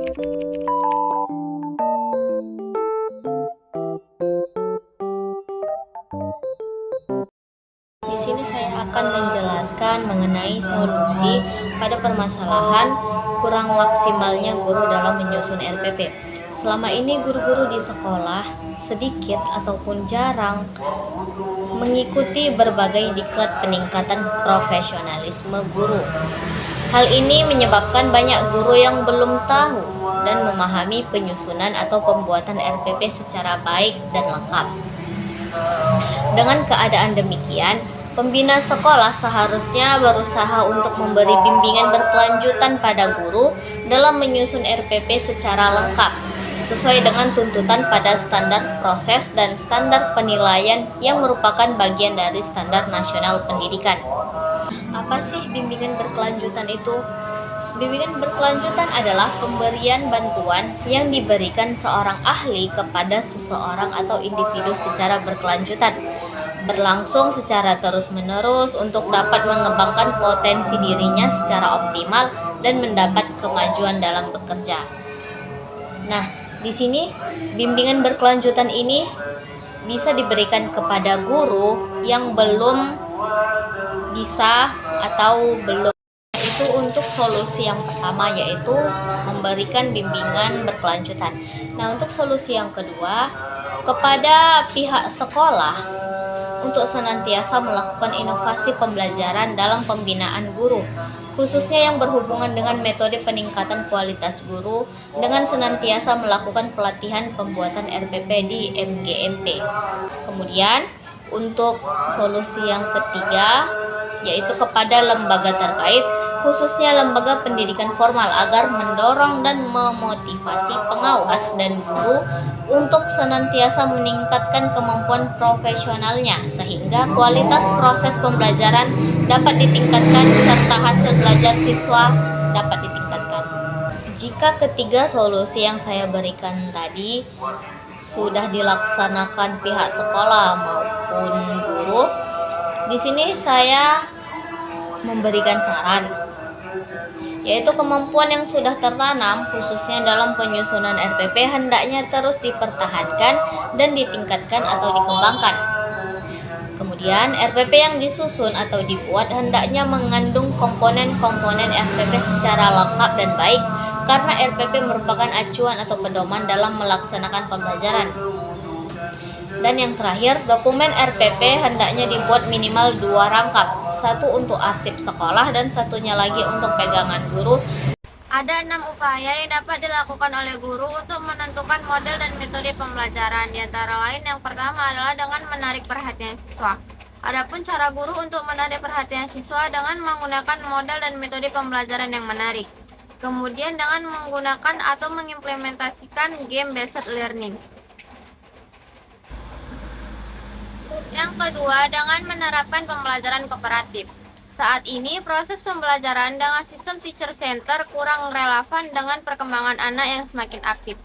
Di sini saya akan menjelaskan mengenai solusi pada permasalahan kurang maksimalnya guru dalam menyusun RPP. Selama ini guru-guru di sekolah sedikit ataupun jarang mengikuti berbagai diklat peningkatan profesionalisme guru. Hal ini menyebabkan banyak guru yang belum tahu dan memahami penyusunan atau pembuatan RPP secara baik dan lengkap. Dengan keadaan demikian, pembina sekolah seharusnya berusaha untuk memberi bimbingan berkelanjutan pada guru dalam menyusun RPP secara lengkap, sesuai dengan tuntutan pada standar proses dan standar penilaian yang merupakan bagian dari standar nasional pendidikan. Apa sih bimbingan berkelanjutan itu? Bimbingan berkelanjutan adalah pemberian bantuan yang diberikan seorang ahli kepada seseorang atau individu secara berkelanjutan, berlangsung secara terus-menerus untuk dapat mengembangkan potensi dirinya secara optimal dan mendapat kemajuan dalam bekerja. Nah, di sini bimbingan berkelanjutan ini bisa diberikan kepada guru yang belum bisa atau belum. Itu untuk solusi yang pertama, yaitu memberikan bimbingan berkelanjutan. Nah, untuk solusi yang kedua, kepada pihak sekolah untuk senantiasa melakukan inovasi pembelajaran dalam pembinaan guru, khususnya yang berhubungan dengan metode peningkatan kualitas guru dengan senantiasa melakukan pelatihan pembuatan RPP di MGMP. Kemudian, untuk solusi yang ketiga, yaitu kepada lembaga terkait, khususnya lembaga pendidikan formal, agar mendorong dan memotivasi pengawas dan guru untuk senantiasa meningkatkan kemampuan profesionalnya sehingga kualitas proses pembelajaran dapat ditingkatkan serta hasil belajar siswa dapat ditingkatkan. Jika ketiga solusi yang saya berikan tadi sudah dilaksanakan pihak sekolah maupun guru, di sini saya memberikan saran, yaitu kemampuan yang sudah tertanam khususnya dalam penyusunan RPP hendaknya terus dipertahankan dan ditingkatkan atau dikembangkan. Kemudian RPP yang disusun atau dibuat hendaknya mengandung komponen-komponen RPP secara lengkap dan baik, karena RPP merupakan acuan atau pedoman dalam melaksanakan pembelajaran. Dan yang terakhir, dokumen RPP hendaknya dibuat minimal 2 rangkap, satu untuk arsip sekolah dan satunya lagi untuk pegangan guru. Ada 6 upaya yang dapat dilakukan oleh guru untuk menentukan model dan metode pembelajaran. Di antara lain, yang pertama adalah dengan menarik perhatian siswa. Adapun cara guru untuk menarik perhatian siswa dengan menggunakan model dan metode pembelajaran yang menarik. Kemudian dengan menggunakan atau mengimplementasikan game-based learning. Yang kedua, dengan menerapkan pembelajaran kooperatif. Saat ini, proses pembelajaran dengan sistem teacher center kurang relevan dengan perkembangan anak yang semakin aktif.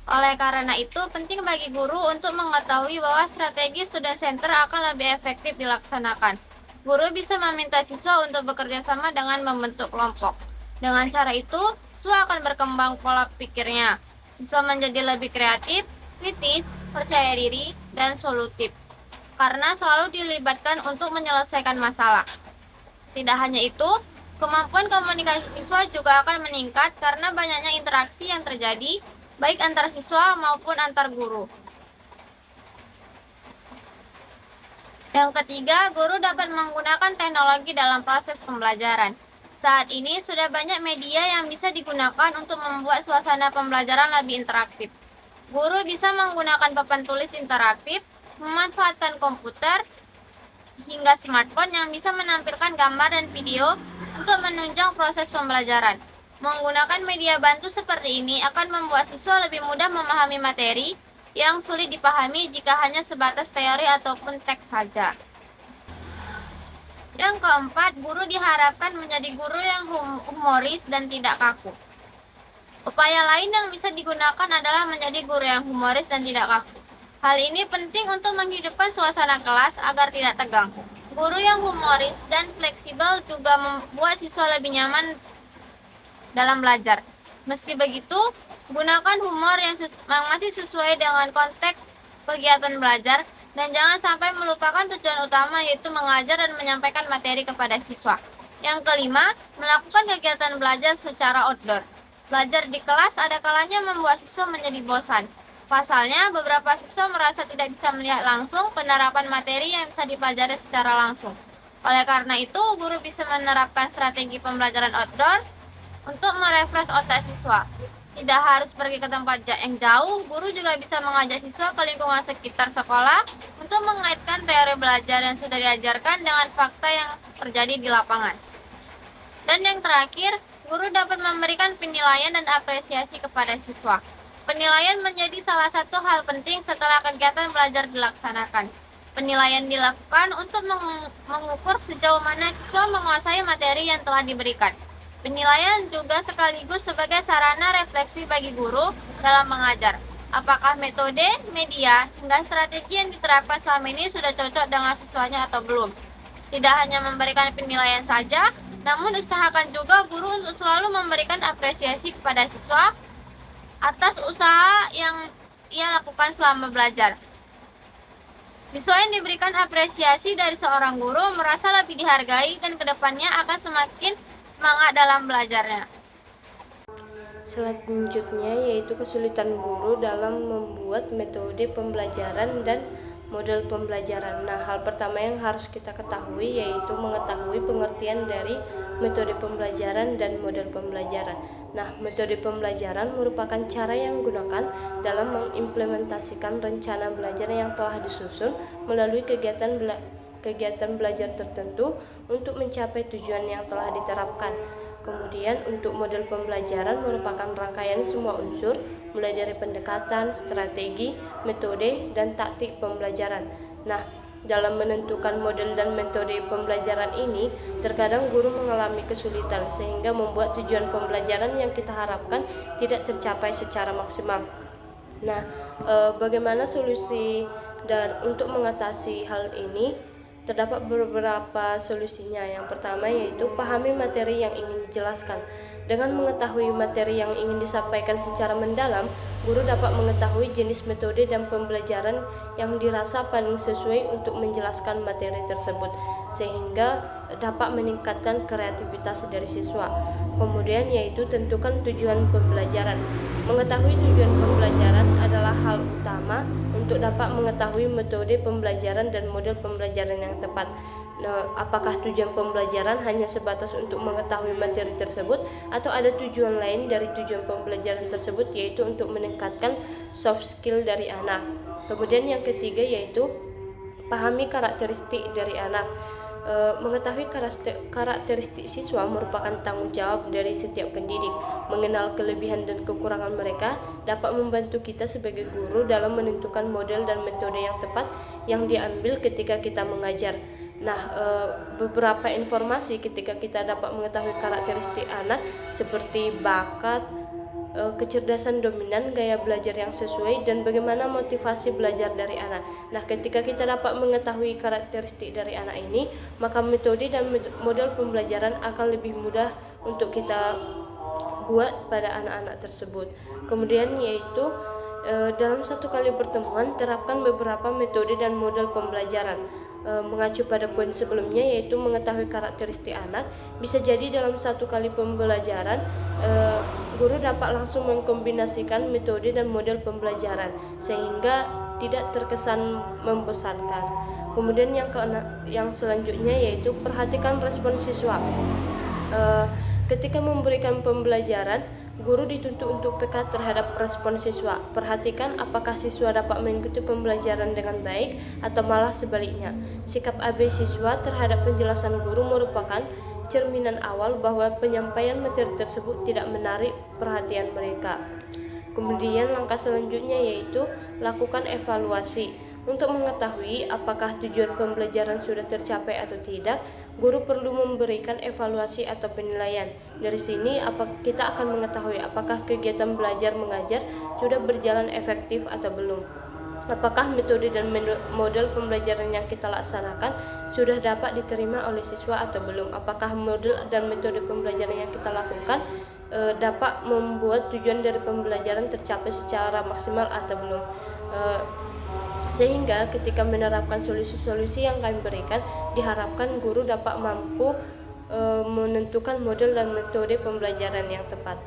Oleh karena itu, penting bagi guru untuk mengetahui bahwa strategi student center akan lebih efektif dilaksanakan. Guru bisa meminta siswa untuk bekerja sama dengan membentuk kelompok. Dengan cara itu, siswa akan berkembang pola pikirnya. Siswa menjadi lebih kreatif, kritis, percaya diri, dan solutif, karena selalu dilibatkan untuk menyelesaikan masalah. Tidak hanya itu, kemampuan komunikasi siswa juga akan meningkat karena banyaknya interaksi yang terjadi, baik antar siswa maupun antar guru. Yang ketiga, guru dapat menggunakan teknologi dalam proses pembelajaran. Saat ini sudah banyak media yang bisa digunakan untuk membuat suasana pembelajaran lebih interaktif. Guru bisa menggunakan papan tulis interaktif, memanfaatkan komputer, hingga smartphone yang bisa menampilkan gambar dan video untuk menunjang proses pembelajaran. Menggunakan media bantu seperti ini akan membuat siswa lebih mudah memahami materi yang sulit dipahami jika hanya sebatas teori ataupun teks saja. Yang keempat, guru diharapkan menjadi guru yang humoris dan tidak kaku. Upaya lain yang bisa digunakan adalah menjadi guru yang humoris dan tidak kaku. Hal ini penting untuk menghidupkan suasana kelas agar tidak tegang. Guru yang humoris dan fleksibel juga membuat siswa lebih nyaman dalam belajar. Meski begitu, Gunakan humor yang masih sesuai dengan konteks kegiatan belajar dan jangan sampai melupakan tujuan utama yaitu mengajar dan menyampaikan materi kepada siswa. Yang kelima, melakukan kegiatan belajar secara outdoor. Belajar di kelas ada kalanya membuat siswa menjadi bosan. Pasalnya, beberapa siswa merasa tidak bisa melihat langsung penerapan materi yang bisa dipelajari secara langsung. Oleh karena itu, guru bisa menerapkan strategi pembelajaran outdoor untuk merefresh otak siswa. Tidak harus pergi ke tempat yang jauh, guru juga bisa mengajak siswa ke lingkungan sekitar sekolah untuk mengaitkan teori belajar yang sudah diajarkan dengan fakta yang terjadi di lapangan. Dan yang terakhir, guru dapat memberikan penilaian dan apresiasi kepada siswa. Penilaian menjadi salah satu hal penting setelah kegiatan belajar dilaksanakan. Penilaian dilakukan untuk mengukur sejauh mana siswa menguasai materi yang telah diberikan. Penilaian juga sekaligus sebagai sarana refleksi bagi guru dalam mengajar. Apakah metode, media, hingga strategi yang diterapkan selama ini sudah cocok dengan siswanya atau belum? Tidak hanya memberikan penilaian saja, namun usahakan juga guru untuk selalu memberikan apresiasi kepada siswa atas usaha yang ia lakukan selama belajar. Siswa yang diberikan apresiasi dari seorang guru merasa lebih dihargai dan kedepannya akan semakin semangat dalam belajarnya. Selanjutnya yaitu kesulitan guru dalam membuat metode pembelajaran dan model pembelajaran. Nah, hal pertama yang harus kita ketahui yaitu mengetahui pengertian dari metode pembelajaran dan model pembelajaran. Nah, metode pembelajaran merupakan cara yang digunakan dalam mengimplementasikan rencana belajar yang telah disusun melalui kegiatan belajar tertentu untuk mencapai tujuan yang telah diterapkan. Kemudian untuk model pembelajaran merupakan rangkaian semua unsur mulai dari pendekatan, strategi, metode, dan taktik pembelajaran. Nah, dalam menentukan model dan metode pembelajaran ini, terkadang guru mengalami kesulitan sehingga membuat tujuan pembelajaran yang kita harapkan tidak tercapai secara maksimal. Nah, bagaimana solusi dan untuk mengatasi hal ini? Terdapat beberapa solusinya. Yang pertama yaitu pahami materi yang ingin dijelaskan. Dengan mengetahui materi yang ingin disampaikan secara mendalam, guru dapat mengetahui jenis metode dan pembelajaran yang dirasa paling sesuai untuk menjelaskan materi tersebut, sehingga dapat meningkatkan kreativitas dari siswa. Kemudian yaitu tentukan tujuan pembelajaran. Mengetahui tujuan pembelajaran adalah hal utama untuk dapat mengetahui metode pembelajaran dan model pembelajaran yang tepat. Nah, apakah tujuan pembelajaran hanya sebatas untuk mengetahui materi tersebut atau ada tujuan lain dari tujuan pembelajaran tersebut, yaitu untuk meningkatkan soft skill dari anak. Kemudian yang ketiga yaitu pahami karakteristik dari anak. Mengetahui karakteristik siswa merupakan tanggung jawab dari setiap pendidik. Mengenal kelebihan dan kekurangan mereka dapat membantu kita sebagai guru dalam menentukan model dan metode yang tepat yang diambil ketika kita mengajar. Nah, beberapa informasi ketika kita dapat mengetahui karakteristik anak seperti bakat, kecerdasan dominan, gaya belajar yang sesuai, dan bagaimana motivasi belajar dari anak. Nah, ketika kita dapat mengetahui karakteristik dari anak ini, maka metode dan model pembelajaran akan lebih mudah untuk kita buat pada anak-anak tersebut. Kemudian yaitu dalam satu kali pertemuan terapkan beberapa metode dan model pembelajaran. Mengacu pada poin sebelumnya yaitu mengetahui karakteristik anak, bisa jadi dalam satu kali pembelajaran guru dapat langsung mengkombinasikan metode dan model pembelajaran sehingga tidak terkesan membosankan. Kemudian yang selanjutnya yaitu perhatikan respon siswa. Ketika memberikan pembelajaran, guru dituntut untuk peka terhadap respon siswa. Perhatikan apakah siswa dapat mengikuti pembelajaran dengan baik atau malah sebaliknya. Sikap abai siswa terhadap penjelasan guru merupakan cerminan awal bahwa penyampaian materi tersebut tidak menarik perhatian mereka. Kemudian langkah selanjutnya yaitu lakukan evaluasi. Untuk mengetahui apakah tujuan pembelajaran sudah tercapai atau tidak, guru perlu memberikan evaluasi atau penilaian. Dari sini kita akan mengetahui apakah kegiatan belajar mengajar sudah berjalan efektif atau belum. Apakah metode dan model pembelajaran yang kita laksanakan sudah dapat diterima oleh siswa atau belum. Apakah model dan metode pembelajaran yang kita lakukan dapat membuat tujuan dari pembelajaran tercapai secara maksimal atau belum. Sehingga ketika menerapkan solusi-solusi yang kami berikan, diharapkan guru dapat mampu menentukan model dan metode pembelajaran yang tepat.